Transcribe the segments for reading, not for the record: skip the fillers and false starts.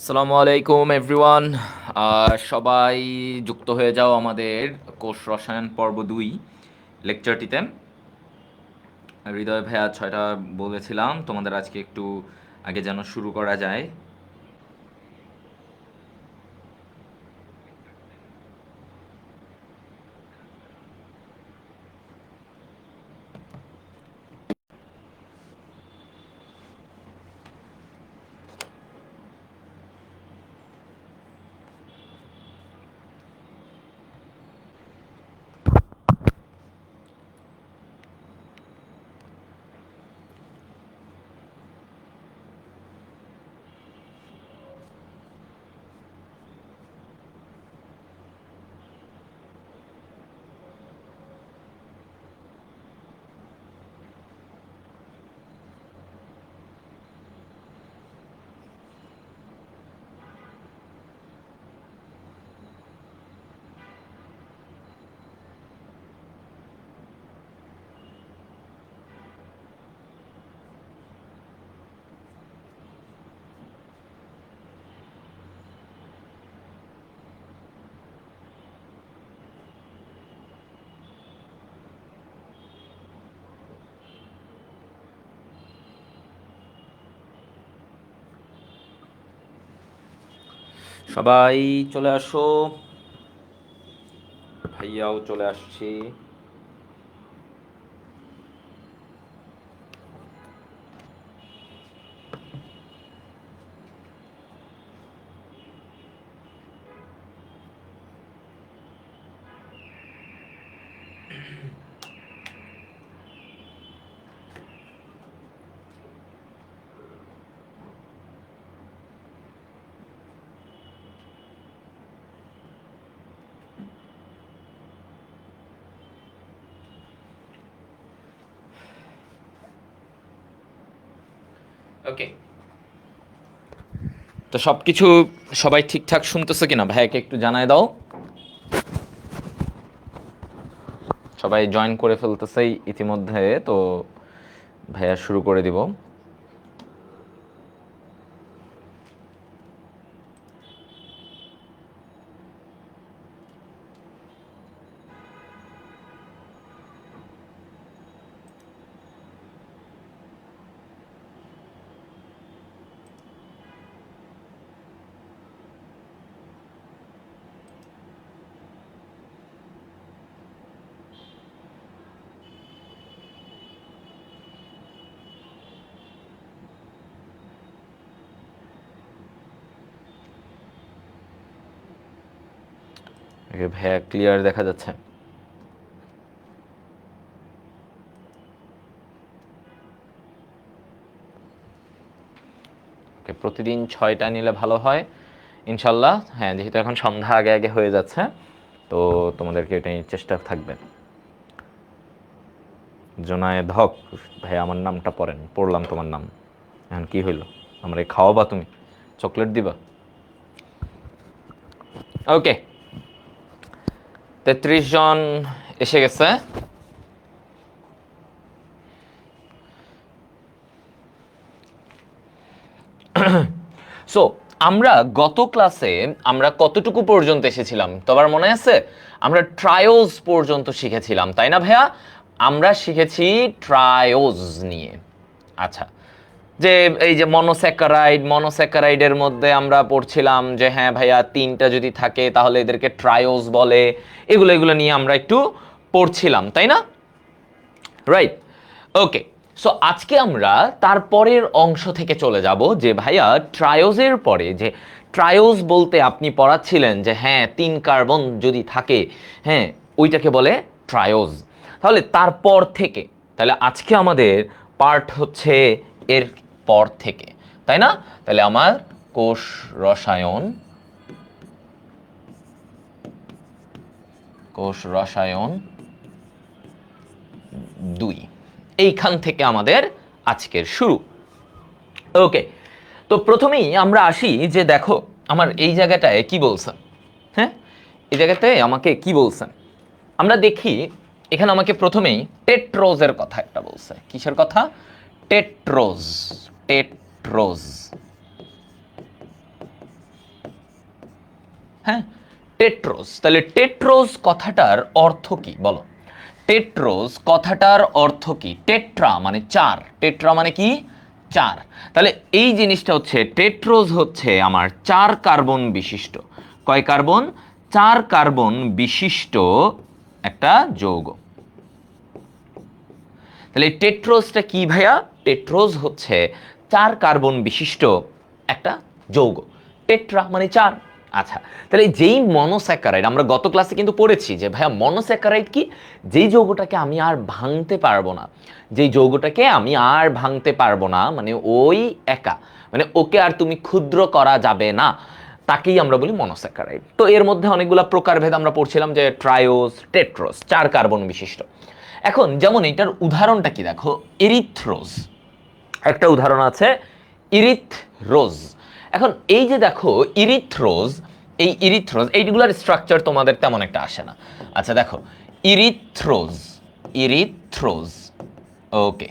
আসসালামু আলাইকুম এভরিওয়ান। সবাই যুক্ত হয়ে যাও আমাদের কোষ রসায়ন পর্ব 2 লেকচারটিতে। হৃদয় ভাইয়া 6টা বলেছিলাম তোমাদের আজকে একটু আগে যেন শুরু করা যায়। সবাই চলে আসো, ভাইয়াও চলে আসছি। ওকে, তো সব কিছু সবাই ঠিকঠাক শুনতেছো কিনা ভাইয়াকে একটু জানায় দাও। সবাই জয়েন করে ফেলতেছে ইতিমধ্যে, তো ভাইয়া শুরু করে দিব। ভাইয়া ক্লিয়ার দেখা যাচ্ছে? ওকে, প্রতিদিন 6টা নিলে ভালো হয় ইনশাল্লাহ। হ্যাঁ, যেহেতু এখন সন্ধ্যা আগে আগে হয়ে যাচ্ছে, তো তোমাদেরকে এটা নিয়ে চেষ্টা থাকবে। জোনায়েদ হক ভাই, আমার নামটা পড়লাম তোমার নাম। এখন কি হইল? আমার খাওয়াবা তুমি? চকলেট দিবা? ওকে, 33 জন এসে গেছে। সো আমরা গত ক্লাসে আমরা কতটুকু পর্যন্ত এসেছিলাম তোমার মনে আছে? আমরা ট্রায়োজ পর্যন্ত শিখেছিলাম, তাই না ভাইয়া? আমরা শিখেছি ট্রায়োজ নিয়ে। আচ্ছা, যে এই যে মনোস্যাকারাইডের মধ্যে আমরা পড়ছিলাম যে হ্যাঁ ভাইয়া 3টা যদি থাকে তাহলে এদেরকে ট্রায়োজ বলে। এগুলো নিয়ে আমরা একটু পড়ছিলাম, তাই না? রাইট। ওকে, সো আজকে আমরা তারপরের অংশ থেকে চলে যাব যে ভাইয়া ট্রায়োজের পরে যে ট্রায়োজ বলতে আপনি পড়াচ্ছিলেন যে হ্যাঁ 3 কার্বন যদি থাকে, হ্যাঁ ওইটাকে বলে ট্রায়োজ। তাহলে তারপর থেকে, তাহলে আজকে আমাদের পার্ট হচ্ছে এর পর থেকে, তাই না? তাহলে আমার কোষ রসায়ন, কোষ রসায়ন 2, এইখান থেকে আমাদের আজকের শুরু। ওকে, তো প্রথমেই আমরা আসি যে দেখো আমার এই জায়গাটায় কি বলছেন। হ্যাঁ, এই জায়গাতে আমাকে কি বলছেন আমরা দেখি। এখানে আমাকে প্রথমেই টেট্রোজের কথা একটা বলছে। কিসের কথা? টেট্রোজ। টেট্রোজ হ্যাঁ, টেট্রোজ। তাহলে টেট্রোজ কথাটার অর্থ কি বলো? টেট্রোজ কথাটার অর্থ কি? টেট্রা মানে চার, টেট্রা মানে কি? চার। তাহলে এই জিনিসটা হচ্ছে টেট্রোজ হচ্ছে আমার চার কার্বন বিশিষ্ট, কয় কার্বন? চার কার্বন বিশিষ্ট একটা যৌগ। তাহলে টেট্রোজটা কি ভাইয়া? টেট্রোজ হচ্ছে চার কার্বন বিশিষ্ট একটা যৌগ, টেট্রা মানে চার। আচ্ছা, তাহলে যেই মনোস্যাকারাইড, আমরা গত ক্লাসে কিন্তু পড়েছি যে ভাইয়া মনোস্যাকারাইড কি? যেই যৌগটাকে আমি আর ভাঙতে পারবো না, যেই যৌগটাকে আমি আর ভাঙতে পারবো না, মানে ওই একা, মানে ওকে আর তুমি ক্ষুদ্র করা যাবে না, তাকেই আমরা বলি মনোস্যাকারাইড। তো এর মধ্যে অনেকগুলো প্রকারভেদ আমরা পড়ছিলাম, যে ট্রায়োজ, টেট্রোজ, চার কার্বন বিশিষ্ট। এখন যেমন এটার উদাহরণটা কি দেখো, এরিথ্রোজ একটা উদাহরণ আছে, ইরিথ্রোজ। এখন এই যে দেখো ইরিথ্রোজ, এই ইরিথ্রোজ এইগুলোর স্ট্রাকচার তোমাদের তেমন একটা আসে না। আচ্ছা দেখো, ইরিথ্রোজ, ইরিথ্রোজ, ওকে,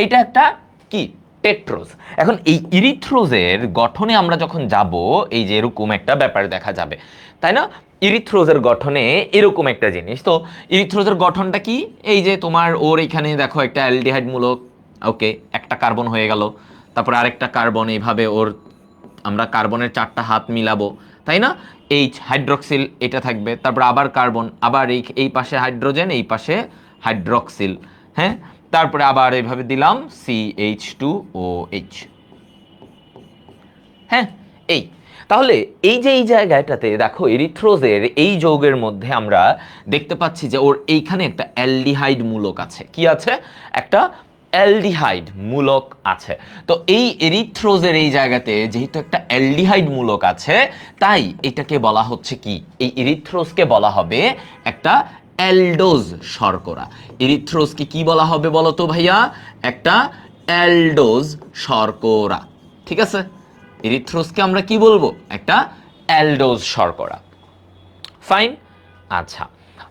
এইটা একটা কি? টেট্রোজ। এখন এই ইরিথ্রোজের গঠনে আমরা যখন যাব, এই যে এরকম একটা ব্যাপার দেখা যাবে, তাই না? ইরিথ্রোজের গঠনে এরকম একটা জিনিস। তো ইরিথ্রোজের গঠনটা কি? এই যে তোমার ওর এখানে দেখো একটা অ্যালডিহাইড মূলক, ওকে, একটা কার্বন হয়ে গেল, তারপর আরেকটা কার্বন, এইভাবে ওর আমরা কার্বনের চারটা হাত মিলাবো, তাই না? এইচ হাইড্রক্সিল এটা থাকবে, তারপর আবার কার্বন, আবার এই পাশে হাইড্রোজেন, এই পাশে হাইড্রক্সিল, হ্যাঁ, তারপরে আবার এইভাবে দিলাম CH2OH, হ্যাঁ, এই। তাহলে এই যে এই জায়গাটাতে দেখো এরিথ্রোজের এই যৌগের মধ্যে আমরা দেখতে পাচ্ছি যে ওর এইখানে একটা অ্যালডিহাইড মূলক আছে। কি আছে? একটা অ্যালডিহাইড মূলক আছে। তো এই এরিথ্রোজের এই জায়গাতে যেহেতু একটা অ্যালডিহাইড মূলক আছে, তাই এটাকে বলা হচ্ছে কি? এই এরিথ্রোজকে বলা হবে একটা অ্যালডোজ শর্করা। এরিথ্রোজকে কি বলা হবে বলো তো ভাইয়া? একটা অ্যালডোজ শর্করা, ঠিক আছে? এরিথ্রোজকে আমরা কি বলবো? একটা অ্যালডোজ শর্করা। ফাইন। আচ্ছা,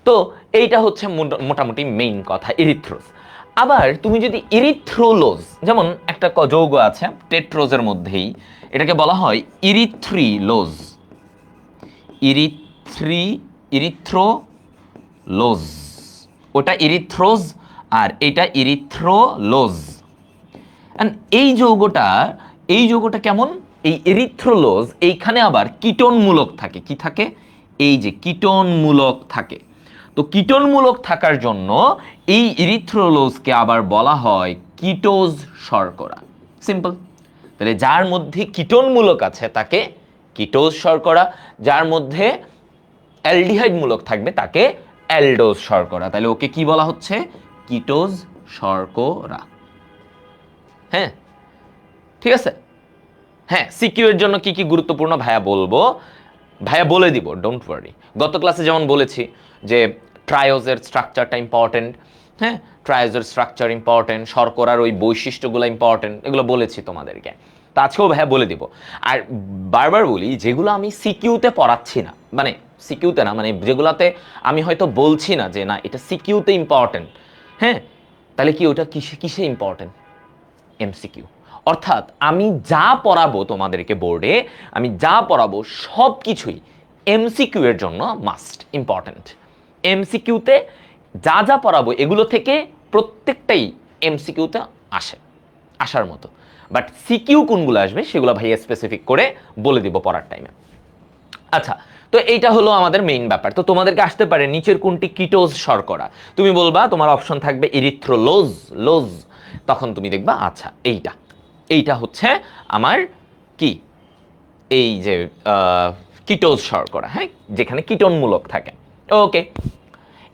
তো এইটা হচ্ছে মোটামুটি মেইন কথা, এরিথ্রোজ। আবার তুমি যদি ইরিথ্রোলোজ, যেমন একটা যৌগ আছে টেট্রোজের মধ্যেই, এটাকে বলা হয় ইরিথ্রিলোজ, ইরিথ্রোলোজ, ওটা ইরিথ্রোজ আর এটা ইরিথ্রোলোজ। এই যৌগটা কেমন? এই এরিথ্রোলোজ এইখানে আবার কিটোনমূলক থাকে। কি থাকে? এই যে কিটোনমূলক থাকে। তো কিটোনমূলক থাকার জন্য এই এরিথ্রোলোজকে আবার বলা হয় কিটোজ শর্করা। সিম্পল। তাহলে যার মধ্যে কিটোনমূলক আছে তাকে কিটোজ শর্করা, যার মধ্যে অ্যালডিহাইড মূলক থাকবে তাকে অ্যালডোজ শর্করা। তাহলে ওকে কি বলা হচ্ছে? কিটোজ শর্করা। হ্যাঁ, ঠিক আছে। হ্যাঁ, সিকিউ এর জন্য কি কি গুরুত্বপূর্ণ ভাইয়া বলবো, ভাইয়া বলে দিব, ডোন্ট ওয়ারি। গত ক্লাসে যেমন বলেছি যে ট্রায়োজের স্ট্রাকচারটা ইম্পর্টেন্ট, হ্যাঁ, ট্রায়োজের স্ট্রাকচার ইম্পর্টেন্ট, শর্করার ওই বৈশিষ্ট্যগুলো ইম্পর্টেন্ট, এগুলো বলেছি তোমাদেরকে। তা আজকেও ভাইয়া বলে দিব। আর বারবার বলি, যেগুলো আমি সিকিউতে পড়াচ্ছি না, মানে সিকিউতে না, মানে যেগুলাতে আমি হয়তো বলছি না যে না এটা সিকিউতে ইম্পর্টেন্ট, হ্যাঁ, তাহলে কি ওটা কিসে কিসে ইম্পর্টেন্ট? এমসিকিউ। অর্থাৎ আমি যা পড়াবো তোমাদেরকে বোর্ডে, আমি যা পড়াবো সব কিছুই এমসিকিউ এর জন্য মাস্ট ইম্পর্টেন্ট। এমসিকিউতে যা যা পড়াবো এগুলো থেকে প্রত্যেকটাই এমসিকিউতে আসার মতো। বাট সিকিউ কোনগুলো আসবে সেগুলো ভাইয়া স্পেসিফিক করে বলে দিব পড়ার টাইমে। আচ্ছা, তো এইটা হলো আমাদের মেইন ব্যাপার। তো তোমাদেরকে আসতে পারে নিচের কোনটি কিটোজ শর্করা, তুমি বলবা, তোমার অপশন থাকবে ইরিথ্রোলোজ, লোজ, তখন তুমি দেখবা আচ্ছা এইটা হচ্ছে আমার কি, এই যে কিটোজ শর্করা, হ্যাঁ, যেখানে কিটোনমূলক থাকে। ওকে,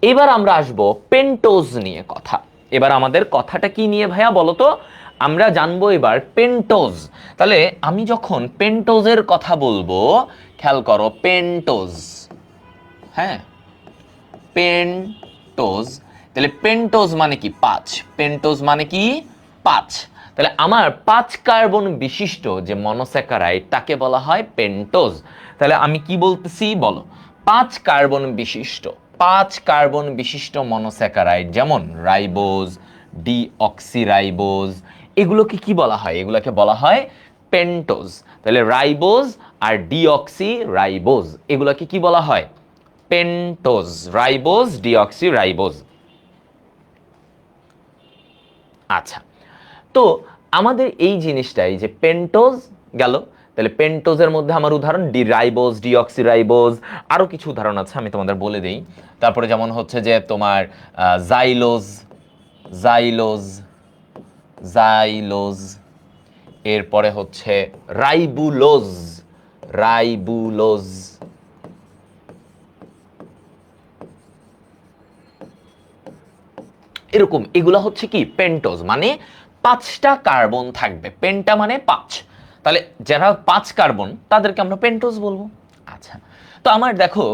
এবার আমরা আসব পেন্টোজ নিয়ে কথা। এবার আমাদের কথাটা কি নিয়ে ভাইয়া বলো তো? আমরা জানবো এবার পেন্টোজ। তাহলে আমি যখন পেন্টোজের কথা বলবো, খেয়াল করো, পেন্টোজ, হ্যাঁ, পেন্টোজ। তাহলে পেন্টোজ মানে কি? পাঁচ। পেন্টোজ মানে কি? পাঁচ। তাহলে আমার পাঁচ কার্বন বিশিষ্ট যে মনোস্যাকারাইড তাকে বলা হয় পেন্টোজ। তাহলে আমি কি বলতেছি বলো? পাঁচ কার্বন বিশিষ্ট, পাঁচ কার্বন বিশিষ্ট মনোস্যাকারাইড, যেমন রাইবোজ, ডিঅক্সিরাইবোজ, এগুলোকে কি বলা হয়? এগুলোকে বলা হয় পেন্টোজ। তাহলে রাইবোজ আর ডিঅক্সি রাইবোজ এগুলোকে কি বলা হয়? পেন্টোজ। Ribose, deoxy ribose. আচ্ছা, তো আমাদের এই জিনিসটাই যে পেন্টোজ গেল, তাহলে পেন্টোজের মধ্যে আমার উদাহরণ রাইবোজ, ডিঅক্সি রাইবোজ, আরো কিছু উদাহরণ আছে আমি তোমাদের বলে দেই। তারপরে যেমন হচ্ছে যে তোমার জাইলোজ, জাইলোজ, জাইলোজ, এরপরে হচ্ছে রাইবুলোজ, রাইবুলোজ, এরকম। এগুলা হচ্ছে কি পেন্টোজ, মানে 5টা কার্বন থাকবে। পেন্টা মানে 5, তাহলে যারা 5 কার্বন তাদেরকে আমরা পেন্টোজ বলবো। আচ্ছা, তো আমার দেখো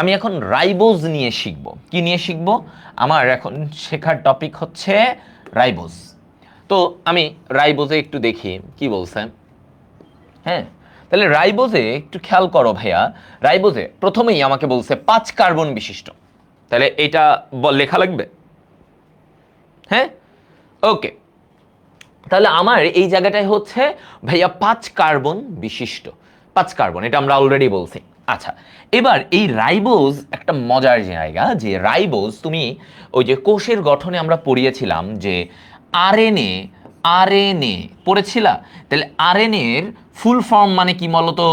আমি এখন রাইবোজ নিয়ে শিখবো। কি নিয়ে শিখবো? আমার এখন শেখার টপিক হচ্ছে রাইবোজ। তো আমি রাইবোজে একটু দেখি কি বলছে। হ্যাঁ, তাহলে রাইবোজে একটু খেয়াল করো ভাইয়া। রাইবোজে প্রথমেই আমাকে বলছে 5 কার্বন বিশিষ্ট, তাহলে এটা লেখা লাগবে। হ্যাঁ, ওকে। তাহলে আমার এই জায়গাটায় হচ্ছে ভাইয়া 5 কার্বন বিশিষ্ট, 5 কার্বন, এটা আমরা অলরেডি বলছি। আচ্ছা, এবার এই রাইবোজ একটা মজার জায়গা, যে রাইবোজ তুমি ওই যে কোষের গঠনে আমরা পড়িয়েছিলাম যে আরএনএ, আরএনএ পড়েছিলা। তাহলে আরএনএ এর ফুল ফর্ম মানে কি বলতো?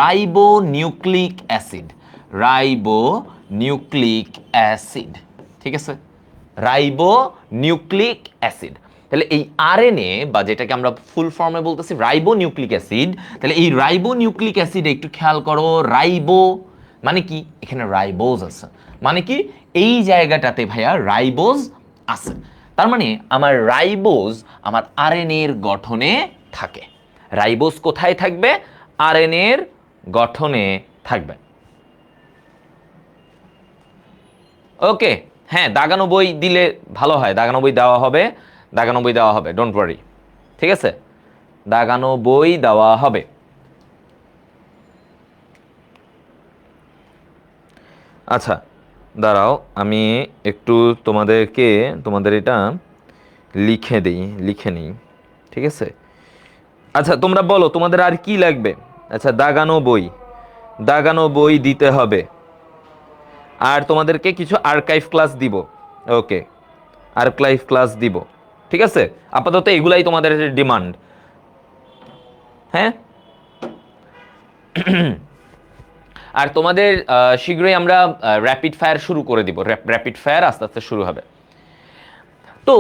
Ribo nucleic acid, ribo nucleic acid, ঠিক আছে? Ribo nucleic acid. তাহলে এই আরএনএ বা যেটাকে আমরা ফুল ফর্মে বলতেছি রাইবো নিউক্লিক অ্যাসিড, তাহলে এই রাইবো নিউক্লিক অ্যাসিডে একটু খেয়াল করো, রাইবো মানে কি? এখানে রাইবোজ আছে, মানে কি এই জায়গাটাতে ভাইয়া রাইবোজ আছে। তার মানে আমার রাইবোজ আমার আরএনএ এর গঠনে থাকে। রাইবোজ কোথায় থাকবে? আরএনএ এর গঠনে থাকবে। ওকে, হ্যাঁ, দাগানো বই দিলে ভালো হয়, দাগানো বই দেওয়া হবে, দাগানো বই দেওয়া হবে, ডোন্ট ওয়ারি, ঠিক আছে? দাগানো বই দেওয়া হবে। আচ্ছা, দাঁড়াও আমি একটু তোমাদের এটা লিখে দিই, লিখে নিই, ঠিক আছে? আচ্ছা, তোমরা বলো তোমাদের আর কি লাগবে। আচ্ছা, দাগানো বই, দাগানো বই দিতে হবে, আর তোমাদেরকে কিছু আর্কাইভ ক্লাস দিব। ওকে, আর্কাইভ ক্লাস দিব, ঠিক আছে? আপাতত এগুলাই তোমাদের ডিমান্ড। হ্যাঁ, আর তোমাদের শীঘ্রই আমরা র্যাপিড ফায়ার শুরু করে দিব, র্যাপিড ফায়ার আস্তে আস্তে শুরু হবে। তো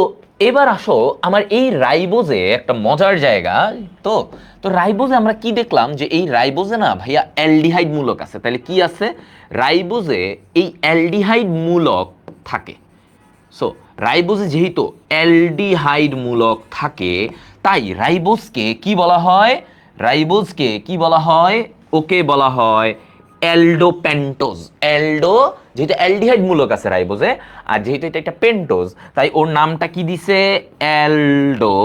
এবার আসো আমার এই রাইবোজে একটা মজার জায়গা। তো তো রাইবোজে আমরা কি দেখলাম, যে এই রাইবোজে না ভাইয়া অ্যালডিহাইড মূলক আছে। তাহলে কি আছে? রাইবোজে এই অ্যালডিহাইড মূলক থাকে। সো রাইবোজে যেহেতু অ্যালডিহাইড মূলক থাকে, তাই রাইবোজকে কি বলা হয়? রাইবোজকে কি বলা হয়? ওকে বলা হয় অ্যালডোপেন্টোজ। অ্যালডো, যেহেতু অ্যালডিহাইড মূলক আছে রাইবোজে, আর যেহেতু এটা একটা পেন্টোজ, তাই ওর নামটা কি দিছে? অ্যালডো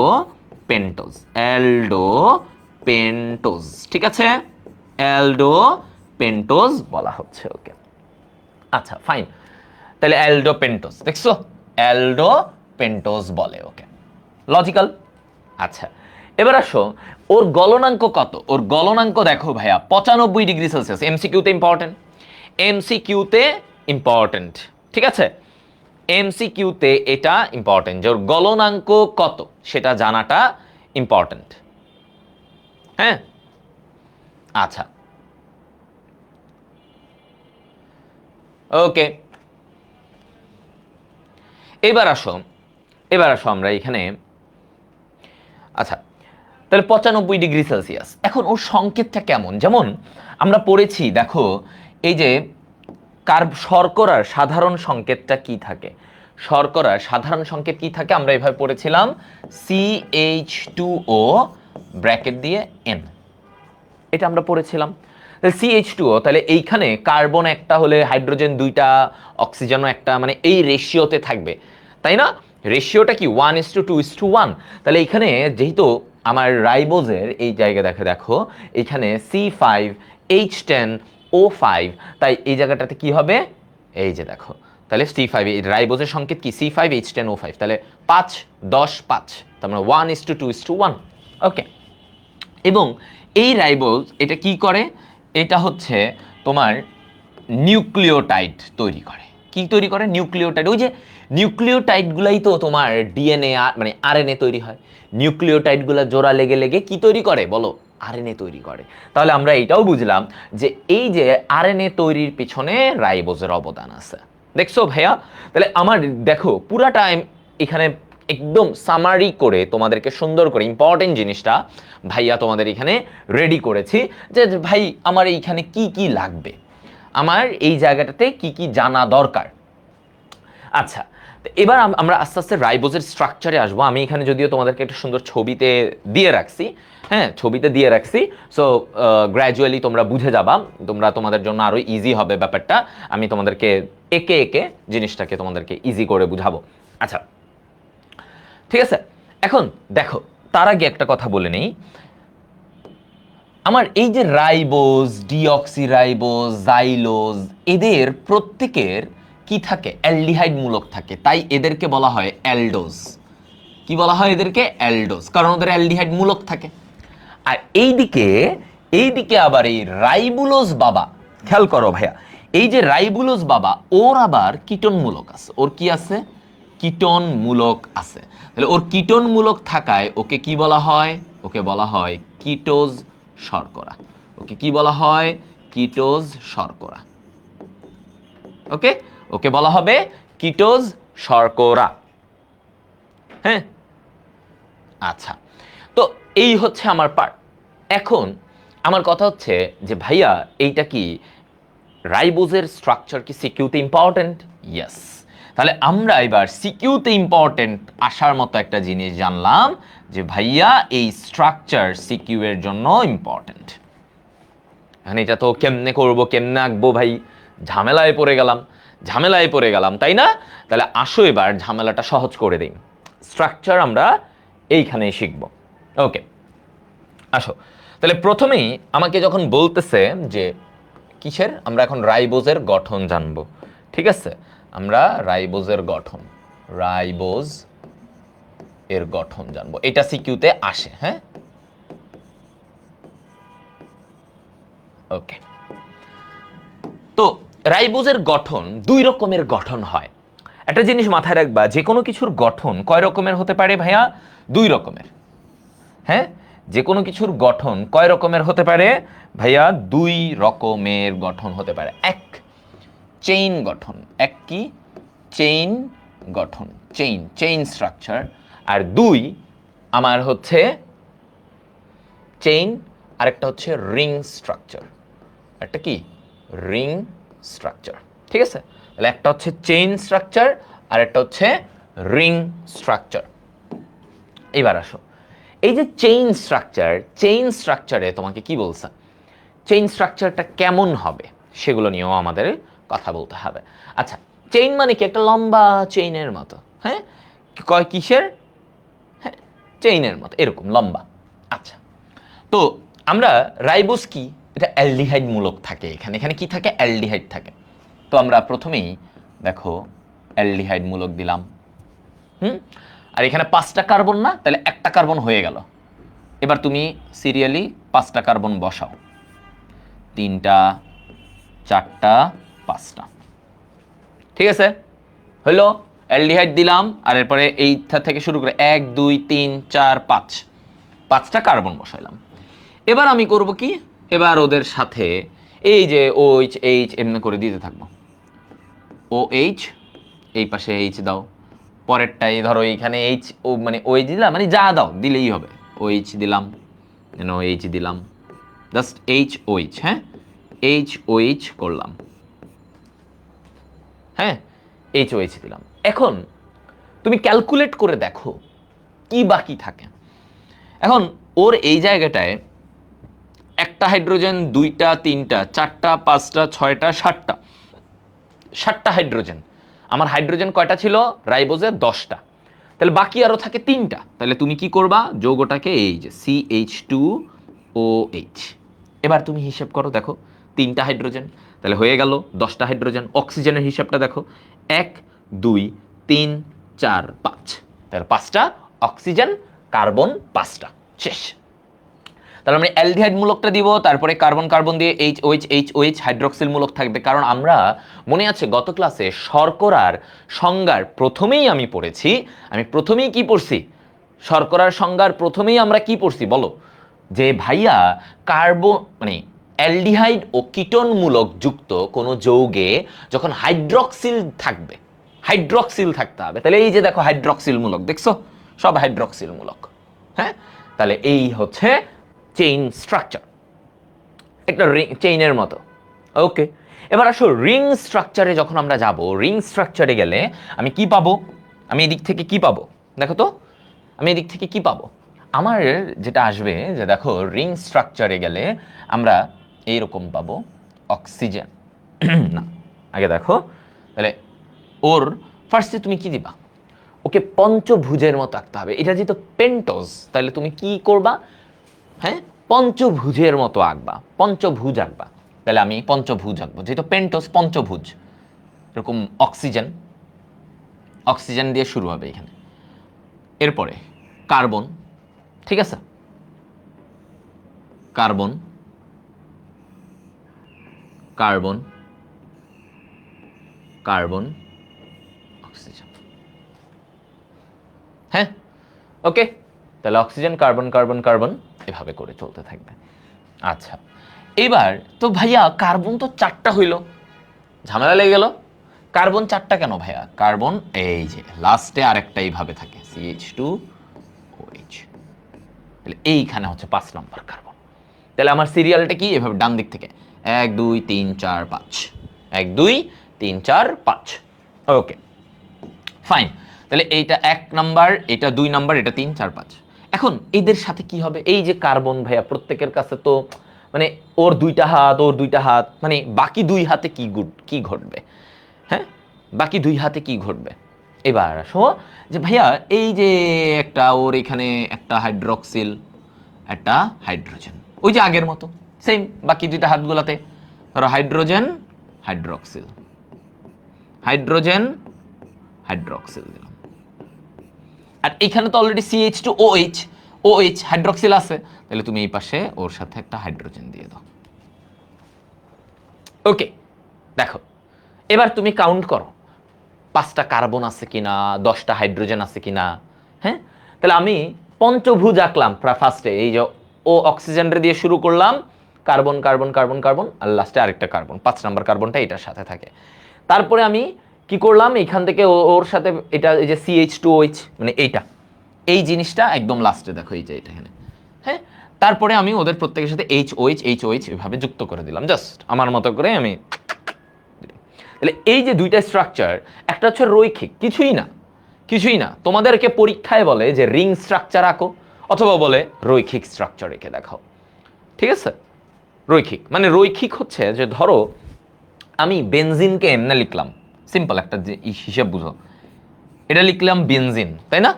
পেন্টোজ, অ্যালডো পেন্টোজ, ঠিক আছে? অ্যালডো পেন্টোজ বলা হচ্ছে। ওকে, আচ্ছা ফাইন। তাহলে অ্যালডো পেন্টোজ, দেখছো? অ্যালডো পেন্টোজ বলে। ওকে, লজিক্যাল। আচ্ছা, এবার আসো ওর গলনাঙ্ক কত। ওর গলনাঙ্ক দেখো ভাইয়া 95°C। এমসিকিউতে ইম্পর্টেন্ট, এমসিকিউতে ইম্পর্টেন্ট, ঠিক আছে? এমসিকিউতে এটা ইম্পর্টেন্ট যে ওর গলনাঙ্ক কত সেটা জানাটা ইম্পর্টেন্ট। হ্যাঁ, আচ্ছা, ওকে। এবার আসো, এবার আসো আমরা এখানে। আচ্ছা, তাহলে 95°C। এখন ওর সংকেতটা কেমন? যেমন আমরা পড়েছি, দেখো এই যে শর্করার সাধারণ সংকেতটা কি থাকে? শর্করার সাধারণ সংকেত কি থাকে? আমরা এভাবে পড়েছিলাম, CH2O ব্র্যাকেট দিয়ে N, এটা আমরা পড়েছিলাম। CH2O, তাহলে এইখানে কার্বন একটা হলে হাইড্রোজেন দুইটা, অক্সিজেনও একটা, মানে এই রেশিওতে থাকবে, তাই না? রেশিওটা কি 1:2:1। তাহলে এখানে যেহেতু আমার রাইবোজের এই জায়গা দেখো এখানে C5H10O5, তাই এই জায়গাটাতে কি হবে? এই যে দেখো, তাহলে C5, রাইবোজের সংকেত কি? C5H10O5, তাহলে 5 10 5, তার মানে 1:2:1। ওকে, এবং এই রাইবোজ এটা কি করে, এটা হচ্ছে তোমার নিউক্লিওটাইড তৈরি করে। কি তৈরি করে? নিউক্লিওটাইড। ওই যে নিউক্লিওটাইডগুলাই তো তোমার ডিএনএ মানে আরএনএ তৈরি হয়। নিউক্লিওটাইডগুলো জোড়া লেগে লেগে কি তৈরি করে বলো? আরএনএ তৈরি করে। তাহলে আমরা এটাও বুঝলাম যে এই যে আরএনএ তৈরির পিছনে রাইবোজের অবদান আছে। দেখছো ভাইয়া? তাহলে আমার দেখো পুরাটা এখানে একদম সামারি করে তোমাদেরকে সুন্দর করে ইম্পর্টেন্ট জিনিসটা ভাইয়া তোমাদের এখানে রেডি করেছি যে ভাই আমার এইখানে কি কি লাগবে, আমার এই জায়গাটাতে কি কি জানা দরকার। আচ্ছা, এবার আমরা আস্তে আস্তে রাইবোজের স্ট্রাকচারে আসবো। আমি এখানে যদিও তোমাদেরকে একটা সুন্দর ছবিতে দিয়ে রাখছি, হ্যাঁ ছবিতে দিয়ে রাখছি, সো গ্র্যাজুয়ালি তোমরা বুঝে যাবা, তোমাদের জন্য আরো ইজি হবে ব্যাপারটা। আমি তোমাদেরকে একে একে জিনিসটাকে তোমাদেরকে ইজি করে বুঝাবো। আচ্ছা ঠিক আছে, এখন দেখো তার আগে একটা কথা বলে নেই, আমার এই যে রাইবোজ, ডিঅক্সিরাইবোজ, জাইলোজ, এদের প্রত্যেকের কি থাকে? অ্যালডিহাইড মূলক থাকে, তাই এদেরকে বলা হয় অ্যালডোজ। কি বলা হয় এদেরকে? অ্যালডোজ, কারণ ওদের অ্যালডিহাইড মূলক থাকে। আর এইদিকে আবার এই রাইবুলোজ বাবা, খেয়াল করো ভাইয়া, এই যে রাইবুলোজ বাবা ওর আবার কিটোন মূলক আছে। ওর কি আছে? কিটোন মূলক আছে। তাহলে ওর কিটোন মূলক থাকায় ওকে কি বলা হয়? ওকে বলা হয় কিটোজ শর্করা। ওকে কি বলা হয়? কিটোজ শর্করা। ওকে, ওকে বলা হবে কিটোজ শর্করা। হ্যাঁ, আচ্ছা, তো এই হচ্ছে আমার পার্ট। এখন আমার কথা হচ্ছে যে ভাইয়া এইটা কি রাইবোজের স্ট্রাকচার কি সিকিউতে ইম্পর্টেন্ট? ইয়েস। তাহলে আমরা এবার সিকিউতে ইম্পর্টেন্ট আসার মতো একটা জিনিস জানলাম যে ভাইয়া এই স্ট্রাকচার সিকিউ এর জন্য ইম্পর্টেন্ট। এখন এটা তো কেমনে করব, কেমনে আঁকবো ভাই, ঝামেলায় পড়ে গেলাম, তাই না? তাহলে আসো এবার ঝামেলাটা সহজ করে দিই। স্ট্রাকচার আমরা এইখানেই শিখব। ওকে, আসো তাহলে প্রথমেই আমাকে যখন বলতেছে যে কিসের, আমরা এখন রাইবোজের গঠন জানবো। ঠিক আছে, আমরা রাইবোজ এর গঠন জানবো, এটা সিকিউতে আসে। হ্যাঁ, ওকে। তো রাইবোজের গঠন দুই রকমের গঠন হয়। একটা জিনিস মাথায় রাখবা, যে কোনো কিছুর গঠন কয় রকমের হতে পারে ভাইয়া? দুই রকমের। হ্যাঁ, যে কোনো কিছুর গঠন কয় রকমের হতে পারে ভাইয়া? দুই রকমের গঠন হতে পারে। এক, চেইন গঠন। এক কি? চেইন গঠন, চেইন স্ট্রাকচার। আর দুই আমার হচ্ছে চেইন, আরেকটা হচ্ছে রিং স্ট্রাকচার। একটা কি? Ring structure. ঠিক আছে, তাহলে একটা হচ্ছে চেইন স্ট্রাকচার আর একটা হচ্ছে রিং স্ট্রাকচার। এবার আসো, এই যে চেইন স্ট্রাকচারে তোমাকে কি বলছে? চেইন স্ট্রাকচারটা কেমন হবে সেগুলো নিয়েও আমাদের কথা বলতে হবে। আচ্ছা, চেইন মানে কি? একটা লম্বা চেইনের মতো। হ্যাঁ, কয় কিসের? হ্যাঁ, চেইনের মতো, এরকম লম্বা। আচ্ছা, তো আমরা রাইবোজ কি? এটা অ্যালডিহাইড মূলক থাকে এখানে। এখানে কি থাকে? অ্যালডিহাইড থাকে। তো আমরা প্রথমেই দেখো অ্যালডিহাইড মূলক দিলাম। আর এখানে 5টা কার্বন না, তাহলে একটা কার্বন হয়ে গেল। এবার তুমি সিরিয়ালি 5টা কার্বন বসাও, 3টা, 4টা, 5টা। ঠিক আছে, হলো অ্যালডিহাইড দিলাম, আর এরপরে এইটা থেকে শুরু করে 1 2 3 4 5, 5টা কার্বন বসাইলাম। এবার আমি করব কি? এবার ওদের সাথে এই যে OH H এমনি করে দিতে থাকবো। OH, এই পাশে H দাও, পরেরটাই ধরো এইখানে H, ও মানে OH দিলাম, মানে যা দাও দিলেই হবে। OH দিলাম, OH দিলাম, জাস্ট HOH। হ্যাঁ, HOH করলাম। হ্যাঁ, HOH দিলাম। এখন তুমি ক্যালকুলেট করে দেখো কি বাকি থাকে। এখন ওর এই জায়গাটায় একটা হাইড্রোজেন, 2টা, 3টা, 4টা, 5টা, 6টা, 7টা, 7টা হাইড্রোজেন। আমার হাইড্রোজেন কয়টা ছিল রাইবোজে? 10টা। তাহলে বাকি আরো থাকে 3টা। তাহলে তুমি কি করবা? যৌগটাকে এই যে CH2OH, এবার তুমি হিসাব করো, দেখো 3টা হাইড্রোজেন, তাহলে হয়ে গেল 10টা হাইড্রোজেন। অক্সিজেনের হিসাবটা দেখো, 1 2 3 4 5, তাহলে 5টা অক্সিজেন, কার্বন 5টা, শেষ। তাহলে আমরা অ্যালডিহাইড মূলকটা দিব, তারপরে কার্বন কার্বন দিয়ে এইচ হাইড্রক্সিল মূলক থাকবে। কারণ আমরা মনে আছে গত ক্লাসে শর্করার সংজ্ঞার প্রথমেই আমি পড়েছি, আমি প্রথমেই কি পড়ছি, শর্করার সংজ্ঞার প্রথমেই আমরা কি পড়ছি বলো, যে ভাইয়া মানে অ্যালডিহাইড ও কিটোনমূলক যুক্ত কোনো যৌগে যখন হাইড্রক্সিল থাকবে, হাইড্রক্সিল থাকতে হবে, তাহলে এই যে দেখো হাইড্রক্সিল মূলক দেখছো, সব হাইড্রক্সিল মূলক। হ্যাঁ, তাহলে এই হচ্ছে চেইন স্ট্রাকচার, একটা চেইনের মতো। ওকে, এবার আসো রিং স্ট্রাকচারে যখন আমরা যাব, রিং স্ট্রাকচারে গেলে আমি কি পাবো, আমি এদিক থেকে কি পাবো দেখো তো, আমি এদিক থেকে কি পাবো, আমার যেটা আসবে যে দেখো রিং স্ট্রাকচারে গেলে আমরা এইরকম পাবো অক্সিজেন। না, আগে দেখো তাহলে ওর ফার্স্টে তুমি কি দিবা, ওকে পঞ্চভুজের মতো আঁকতে হবে। এটা যেহেতু পেন্টোজ, তাহলে তুমি কি করবা, হ্যাঁ পঞ্চভুজের মতো আঁকবা, পঞ্চভুজ আঁকবা। তাহলে আমি পঞ্চভুজ আঁকবো, যেহেতু পেন্টোজ পঞ্চভুজ। এরকম অক্সিজেন, অক্সিজেন দিয়ে শুরু হবে এখানে, এরপরে কার্বন, ঠিক আছে, কার্বন কার্বন কার্বন অক্সিজেন। হ্যাঁ, ওকে, তাহলে অক্সিজেন কার্বন কার্বন কার্বন এভাবে করে চলতে থাকবে। আচ্ছা, এবার তো ভাইয়া কার্বন তো 4টা হইল, ঝামেলা লেগে গেল। কার্বন 4টা কেন ভাইয়া, কার্বন এই যে লাস্টে আরেকটা এইভাবে থাকে CH2OH, তাহলে এইখানে হচ্ছে 5 নম্বর কার্বন। তাহলে আমার সিরিয়ালটা কি, এভাবে ডান দিক থেকে 1 2 3 4 5, 1 2 3 4 5। ওকে ফাইন, তাহলে এইটা 1 নাম্বার, এটা 2 নাম্বার, এটা 3 4 5। এখন এদের সাথে কি হবে, এই যে কার্বন ভাইয়া প্রত্যেকের কাছে তো মানে ওর 2টা হাত, ওর 2টা হাত, মানে বাকি 2 হাতে কি ঘটবে, হ্যাঁ বাকি 2 হাতে কি ঘটবে। এবার আসো যে ভাইয়া এই যে একটা ওর এখানে একটা হাইড্রক্সিল, একটা হাইড্রোজেন, ওই যে আগের মতো সেম বাকি 2টা হাতগুলোতে ধরো হাইড্রোজেন হাইড্রক্সিল, হাইড্রোজেন হাইড্রক্সিল দিলাম। আর এখানে তো অলরেডি CH2OH, OH হাইড্রক্সিল আছে, তাহলে তুমি এই পাশে ওর সাথে একটা হাইড্রোজেন দিয়ে দাও। ওকে, দেখো এবার তুমি কাউন্ট করো 5টা কার্বন আছে কিনা, 10টা হাইড্রোজেন আছে কিনা। হ্যাঁ, তাহলে আমি পঞ্চভুজ আঁকলাম ফার্স্টে, এই যে ও অক্সিজেন দিয়ে শুরু করলাম, কার্বন কার্বন কার্বন কার্বন, আর লাস্টে আরেকটা কার্বন, 5 নাম্বার কার্বনটা এটার সাথে থাকে। তারপরে আমি কি করলাম, এখান থেকে ওর সাথে এটা এই যে CH2OH, মানে এইটা এই জিনিসটা একদম লাস্টে দেখো, এই যে এটা এখানে। হ্যাঁ, তারপরে আমি ওদের প্রত্যেকের সাথে HOH এভাবে যুক্ত করে দিলাম, জাস্ট আমার মতো করে আমি। তাহলে এই যে 2টা স্ট্রাকচার, একটা হচ্ছে রৈখিক, কিছুই না, তোমাদেরকে পরীক্ষায় বলে যে রিং স্ট্রাকচার আঁকো, অথবা বলে রৈখিক স্ট্রাকচার এঁকে দেখাও। ঠিক আছে, রৈখিক মানে রৈখিক হচ্ছে যে ধরো আমি বেনজিনকে এমনি লিখলাম, সিম্পল একটা হিসেব বুঝো, এটা লিখলাম বেনজিন, তাই না,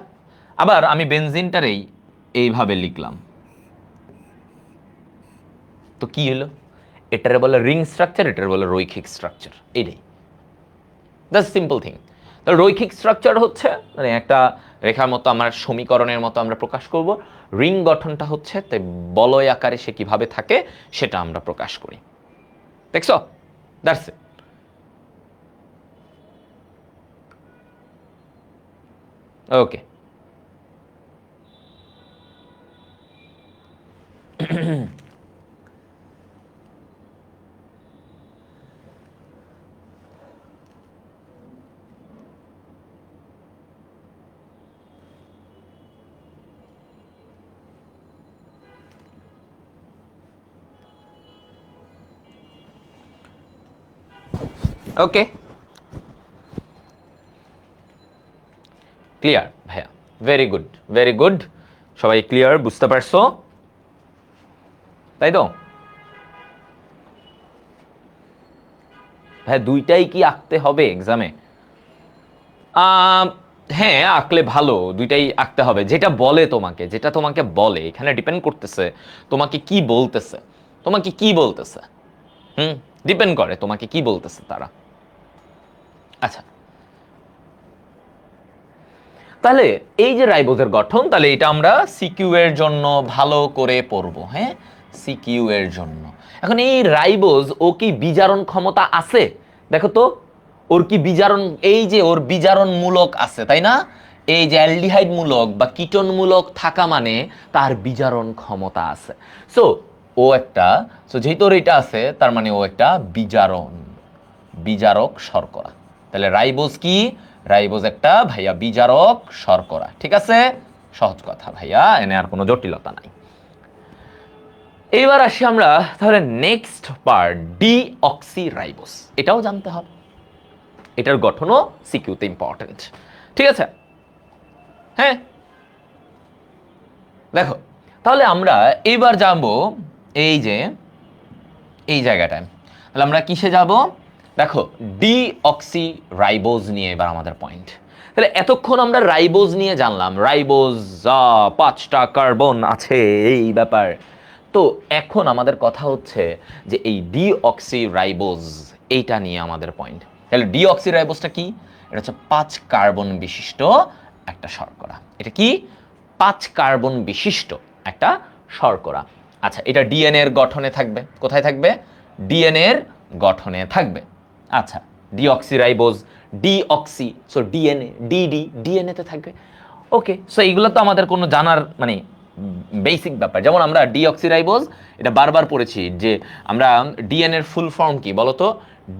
আবার আমি বেনজিনটারেই এইভাবে লিখলাম, তো কি হলো, এটারে বলে রিং স্ট্রাকচার, এটারে বলে রৈখিক স্ট্রাকচার, এটাই, দ্যাটস সিম্পল থিং। তাহলে রৈখিক স্ট্রাকচার হচ্ছে মানে একটা রেখার মতো, আমার সমীকরণের মতো আমরা প্রকাশ করব। রিং গঠনটা হচ্ছে তাই বলয় আকারে সে কিভাবে থাকে সেটা আমরা প্রকাশ করি, দেখছো, that's it. Okay, okay clear ভাইয়া, ভেরি গুড ভেরি গুড, সবাই ক্লিয়ার, বুঝতে পারছো তাই তো ভাই, 2টাই কি আঁকতে হবে এক্সামে? হ্যাঁ আঁকলে ভালো, 2টাই আঁকতে হবে, যেটা বলে তোমাকে, যেটা তোমাকে বলে, এখানে ডিপেন্ড করতেছে তোমাকে কি বলতেছে, তোমাকে কি বলতেছে, ডিপেন্ড করে তোমাকে কি বলতেছে তারা। আচ্ছা, তাহলে এই যে রাইবোজের গঠন, তাহলে এটা আমরা সিকিউ এর জন্য ভালো করে পড়বো। হ্যাঁ, সিকিউ এর জন্য। এখন এই রাইবোজ ও কি বিজারণ ক্ষমতা আছে? দেখো তো, ওর কি বিজারণ, এই যে ওর বিজারণ মূলক আছে, তাই না? এই যে অ্যালডিহাইড মূলক বা কিটোন মূলক থাকা মানে তার বিজারণ ক্ষমতা আছে। সো ও একটা, সো যেহেতু ওর এটা আছে তার মানে ও একটা বিজারক শর্করা। তাহলে রাইবোজ কি? রাইবোজ একটা ভাইয়া বিজারক শর্করা। ঠিক আছে, সহজ কথা ভাইয়া, এনে আর কোনো জটিলতা নাই। এবার আসি আমরা তাহলে নেক্সট পার্ট, ডিঅক্সিরাইবোজ। এটাও জানতে হবে, এটার গঠনও সিকিউতে ইম্পর্টেন্ট। ঠিক আছে, হ্যাঁ দেখো, তাহলে আমরা এবার যাব এই যে এই জায়গাটায়। তাহলে আমরা কিসে যাব? দেখো, ডিঅক্সিরাইবোজ নিয়ে এবার আমাদের পয়েন্ট। তাহলে এতক্ষণ আমরা রাইবোজ নিয়ে জানলাম, রাইবোজ 5টা কার্বন আছে এই ব্যাপার। তো এখন আমাদের কথা হচ্ছে যে এই ডিঅক্সিরাইবোজ, এইটা নিয়ে আমাদের পয়েন্ট। তাহলে ডিঅক্সিরাইবোজটা কি? এটা হচ্ছে 5 কার্বন বিশিষ্ট একটা শর্করা। এটা কি? 5 কার্বন বিশিষ্ট একটা শর্করা। আচ্ছা, এটা ডিএনএ এর গঠনে থাকবে। কোথায় থাকবে? ডিএনএ এর গঠনে থাকবে। আচ্ছা, deoxyribose, deoxy, so DNA, DNA তে থাকবে। ওকে, সো এইগুলো তো আমাদের কোনো জানার মানে বেসিক ব্যাপার। যেমন আমরা ডিঅক্সিরাইবোজ এটা বারবার পড়েছি যে আমরা ডিএনএ এর ফুল ফর্ম কি বলতো?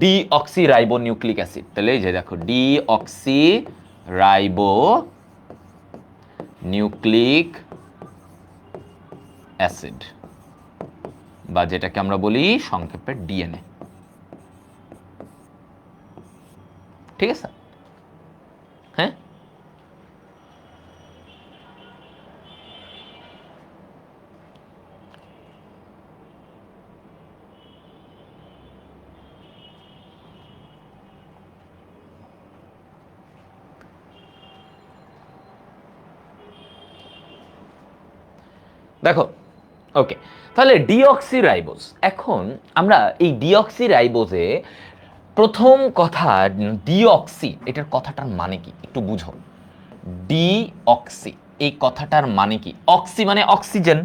Deoxyribo nucleic acid. তাহলে এই যে দেখো, ডিঅক্সিরাইবো নিউক্লিক অ্যাসিড, বা যেটাকে আমরা বলি সংক্ষেপে ডিএনএ। ঠিক আছে, হ্যাঁ দেখো, ওকে, তাহলে ডিঅক্সিরাইবোজ। এখন আমরা এই ডিঅক্সিরাইবোজে প্রথম কথা, ডিঅক্সি এটার কথাটার মানে কি একটু বুঝো। ডিঅক্সি এই কথাটার মানে কি? অক্সি মানে অক্সিজেন,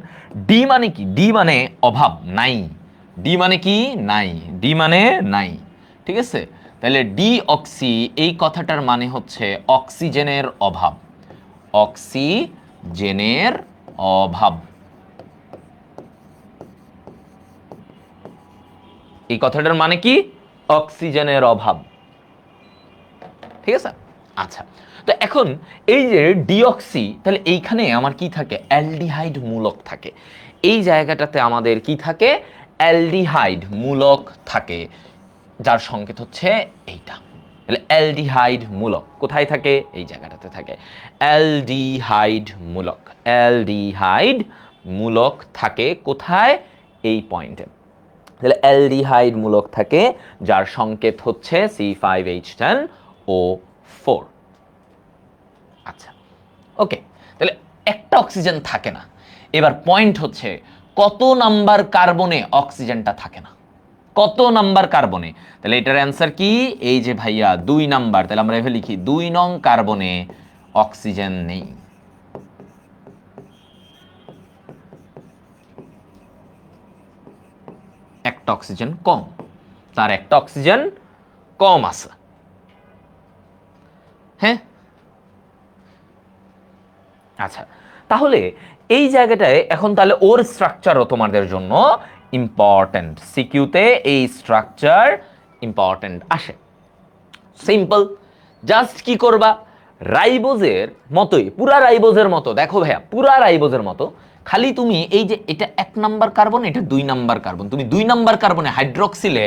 ডি মানে কি? ডি মানে অভাব, নাই। ডি মানে কি? নাই। ডি মানে নাই। ঠিক আছে, তাহলে ডিঅক্সি এই কথাটার মানে হচ্ছে অক্সিজেনের অভাব। অক্সিজেনের অভাব, এই কথাটার মানে কি? অক্সিজেনের অভাব। ঠিক আছে, আচ্ছা, তো এখন এই যে ডিঅক্সি, তাহলে এইখানে আমার কি থাকে? অ্যালডিহাইড মূলক থাকে। এই জায়গাটাতে আমাদের কি থাকে? অ্যালডিহাইড মূলক থাকে, যার সংকেত হচ্ছে এইটা। তাহলে অ্যালডিহাইড মূলক কোথায় থাকে? এই জায়গাটাতে থাকে অ্যালডিহাইড মূলক। অ্যালডিহাইড মূলক থাকে কোথায়? এই পয়েন্টে। তাহলে অ্যালডিহাইড মূলক থাকে, যার সংকেত হচ্ছে C5H10O4। আচ্ছা, ওকে, তাহলে একটা অক্সিজেন থাকে না। এবার পয়েন্ট হচ্ছে কত নাম্বার কার্বনে অক্সিজেনটা থাকে না? কত নাম্বার কার্বনে? তাহলে এটার অ্যান্সার কি? এই যে ভাইয়া 2 নাম্বার। তাহলে আমরা এভাবে লিখি, 2 নং কার্বনে অক্সিজেন নেই। একটা অক্সিজেন কম, তার একটা অক্সিজেন কম আছে। হ্যাঁ, আচ্ছা, তাহলে এই জায়গাটায় এখন তাহলে ওর স্ট্রাকচারও তোমাদের জন্য ইম্পর্টেন্ট। সিকিউতে এই স্ট্রাকচার ইম্পর্টেন্ট আসে। সিম্পল, জাস্ট কি করবা? রাইবোজের মতোই, পুরা রাইবোজের মতো, দেখো ভাইয়া পুরা রাইবোজের মতো, খালি তুমি এই যে এটা 1 নাম্বার কার্বন, এটা 2 নাম্বার কার্বন, তুমি 2 নাম্বার কার্বনে হাইড্রোক্সিলে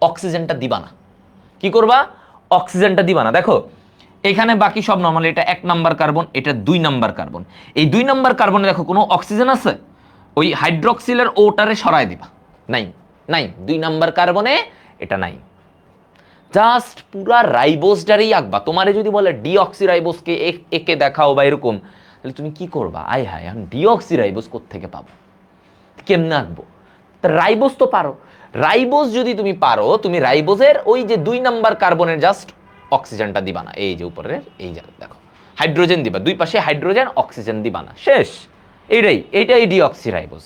অক্সিজেনটা দিবা না। কি করবা? অক্সিজেনটা দিবা না। দেখো এখানে বাকি সব নরমাল, এটা 1 নাম্বার কার্বন, এটা 2 নাম্বার কার্বন। এই 2 নাম্বার কার্বনে দেখো কোনো অক্সিজেন আছে? ওই হাইড্রোক্সিলের ওটারে সরায় দিবা। নাই, নাই, 2 নাম্বার কার্বনে এটা নাই। জাস্ট পুরা রাইবোজটারই আঁকবা। তোমারে যদি বলে ডিঅক্সিরাইবোজকে একে দেখাও বা এরকম, তাহলে তুমি কি করবা? আয় হায়, এখন ডিঅক্সিরাইবোজ কোত্থেকে পাবো, কেমনে আঁকবো? রাইবোজ তো পারো। রাইবোজ যদি তুমি পারো, তুমি রাইবোজের ওই যে 2 নাম্বার কার্বনের জাস্ট অক্সিজেনটা দিবা না, এই যে উপরের এই জায়গা দেখো, হাইড্রোজেন দিবা, দুই পাশে হাইড্রোজেন অক্সিজেন দিবা না, শেষ। এইটাই ডিঅক্সিরাইবোস,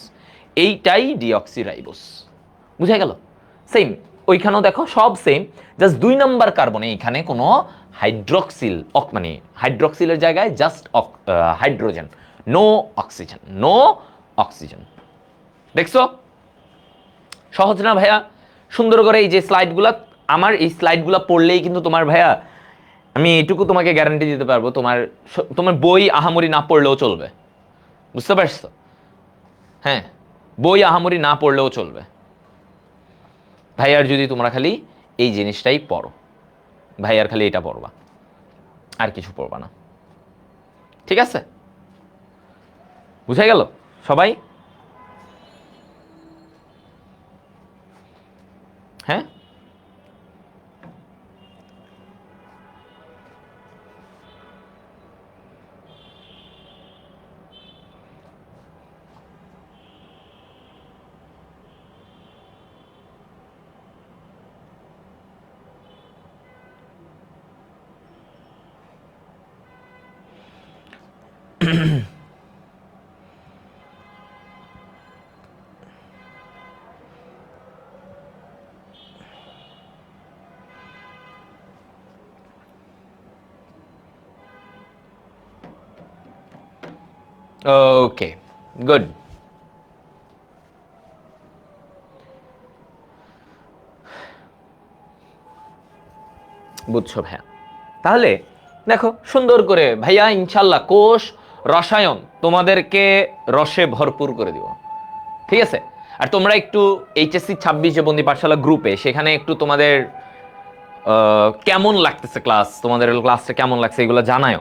এইটাই ডিঅক্সিরাইবোস। বুঝা গেল? সেম ওইখানেও দেখো সব সেম, জাস্ট 2 নাম্বার কার্বনে এখানে কোনো হাইড্রক্সিল মানে হাইড্রক্সিলের জায়গায় just hydrogen, no oxygen, no oxygen. দেখছো সহজ না ভাইয়া? সুন্দর করে এই যে স্লাইডগুলা, আমার এই স্লাইডগুলা পড়লেই কিন্তু তোমার ভাইয়া আমি এইটুকু তোমাকে গ্যারান্টি দিতে পারবো, তোমার বই আহামরি না পড়লেও চলবে। বুঝতে পারছো? হ্যাঁ, বই আহামরি না পড়লেও চলবে ভাইয়ার, যদি তোমরা খালি এই জিনিসটাই পড়ো, ভাইয়ার খালি এটা পড়বা, আর কিছু পড়বা না। ঠিক আছে? বুঝা গেল সবাই? হ্যাঁ, ওকে, গুড। বুঝছো ভাইয়া? তাহলে দেখো সুন্দর করে ভাইয়া ইনশাল্লাহ কোষ রসায়ন তোমাদেরকে রসে ভরপুর করে দিব। ঠিক আছে? আর তোমরা একটু এইচএসসি 26 যে বন্দি পাঠশালা গ্রুপে, সেখানে একটু তোমাদের কেমন লাগতেছে ক্লাস, তোমাদের ক্লাসটা কেমন লাগছে এগুলো জানাও।